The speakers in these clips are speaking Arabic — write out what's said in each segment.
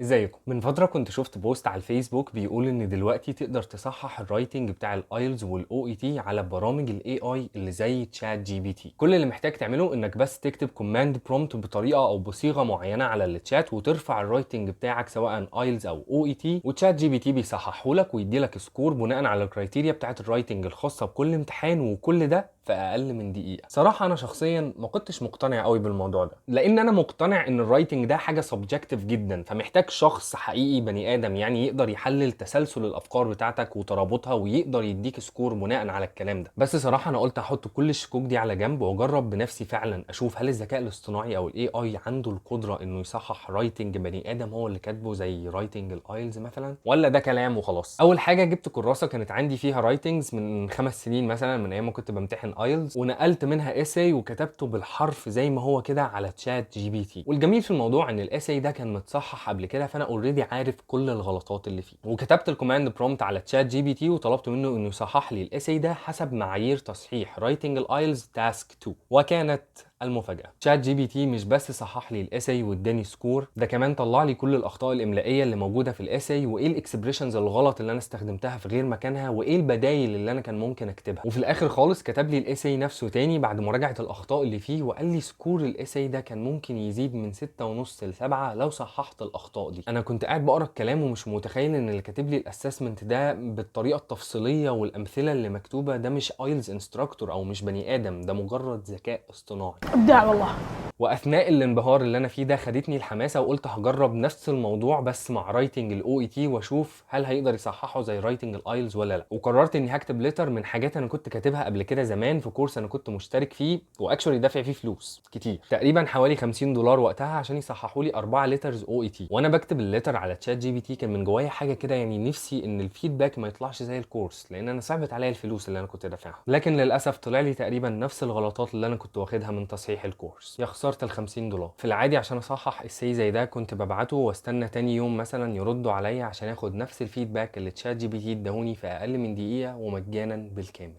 ازيكم؟ من فترة كنت شفت بوست على الفيسبوك بيقول ان دلوقتي تقدر تصحح الرايتنج بتاع الايلز والاو اي تي على برامج الاي اي اللي زي تشات جي بي تي. كل اللي محتاج تعمله انك بس تكتب كوماند برومبت بطريقة او بصيغة معينة على التشات وترفع الرايتنج بتاعك سواء ايلز او او اي تي، وتشات جي بي تي بيصححه لك ويدي لك سكور بناء على الكرايتيريا بتاعت الرايتنج الخاصة بكل امتحان، وكل ده في اقل من دقيقة. صراحة انا شخصيا ما كنتش مقتنع قوي بالموضوع ده، لان انا مقتنع ان الرايتنج ده حاجة سبجكتيف جدا، فمحتاج شخص حقيقي بني ادم يعني يقدر يحلل تسلسل الافكار بتاعتك وترابطها ويقدر يديك سكور بناء على الكلام ده. بس صراحة انا قلت احط كل الشكوك دي على جنب واجرب بنفسي فعلا اشوف هل الذكاء الاصطناعي او الاي اي عنده القدرة انه يصحح رايتنج بني ادم هو اللي كاتبه زي رايتنج الايلز مثلا، ولا ده كلام وخلاص. اول حاجة جبت كراسة كانت عندي فيها رايتنجز من 5 سنين مثلا، من ايام ما كنت بمتحن ايلز، ونقلت منها ايساي وكتبته بالحرف زي ما هو كده على تشات جي بي تي. والجميل في الموضوع ان الايساي ده كان متصحح قبل كده، فانا اوريدي عارف كل الغلطات اللي فيه. وكتبت الكوماند برومبت على تشات جي بي تي وطلبت منه انه يصحح لي الايساي ده حسب معايير تصحيح رايتنج الايلز تاسك 2. وكانت المفاجأة، تشات جي بي تي مش بس صحح لي الايساي واداني سكور، ده كمان طلع لي كل الاخطاء الاملائيه اللي موجوده في الايساي، وايه الاكسبريشنز الغلط اللي انا استخدمتها في غير مكانها، وايه البدايل اللي انا كان ممكن اكتبها. وفي الاخر خالص كتب لي الايساي نفسه تاني بعد مراجعه الاخطاء اللي فيه، وقال لي سكور الايساي ده كان ممكن يزيد من 6.5 ل 7 لو صححت الاخطاء دي. انا كنت قاعد بقرا الكلام ومش متخيل ان اللي كاتب لي الاسسمنت ده بالطريقه التفصيليه والامثله اللي مكتوبه ده مش ايلز انستراكتور او مش بني ادم، ده مجرد ذكاء اصطناعي. ابداع والله. واثناء الانبهار اللي انا فيه ده خدتني الحماسه وقلت هجرب نفس الموضوع بس مع رايتنج الاو اي تي واشوف هل هيقدر يصححه زي رايتنج الايلز ولا لا. وقررت اني هكتب ليتر من حاجات انا كنت كاتبها قبل كده زمان في كورس انا كنت مشترك فيه، واكشولي دافع فيه فلوس كتير، تقريبا حوالي $50 وقتها، عشان يصححوا لي 4 ليترز او اي تي. وانا بكتب الليتر على تشات جي بي تي كان من جوايا حاجه كده، يعني نفسي ان الفيدباك ما يطلعش زي الكورس، لان انا صعبت عليا الفلوس اللي انا كنت دافعها. لكن للاسف طلع لي تقريبا نفس الغلطات اللي انا كنت واخدها من تصحيح الكورس. يا خساره ال $50. في العادي عشان اصحح اساي زي ده كنت ببعته واستنى تاني يوم مثلا يردوا عليا عشان اخد نفس الفيدباك اللي تشات جي بي تي اداهوني في اقل من دقيقه ومجانا بالكامل.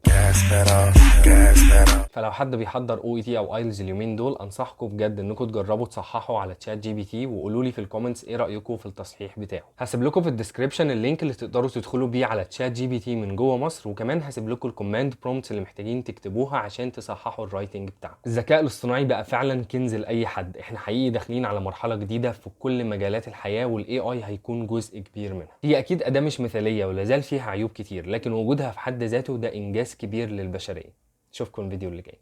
فلو حد بيحضر او اي تي او ايلز اليومين دول، انصحكم بجد انكم تجربوا تصححوا على تشات جي بي تي، وقولوا لي في الكومنتس ايه رايكم في التصحيح بتاعه. هسيب لكم في الديسكربشن اللينك اللي تقدروا تدخلوا بيه على تشات جي بي تي من جوه مصر، وكمان هسيب لكم الكوماند برومبتس اللي محتاجين تكتبوها عشان تصححوا الرايتنج بتاعكم. الذكاء الاصطناعي بقى فعلا كنز لاي حد، احنا حقيقي داخلين على مرحله جديده في كل مجالات الحياه، والاي اي هيكون جزء كبير منها. هي اكيد اداه مش مثاليه ولا زال فيها عيوب كتير، لكن وجودها في حد ذاته ده انجاز كبير للبشريه. اشوفكم الفيديو اللي جاي.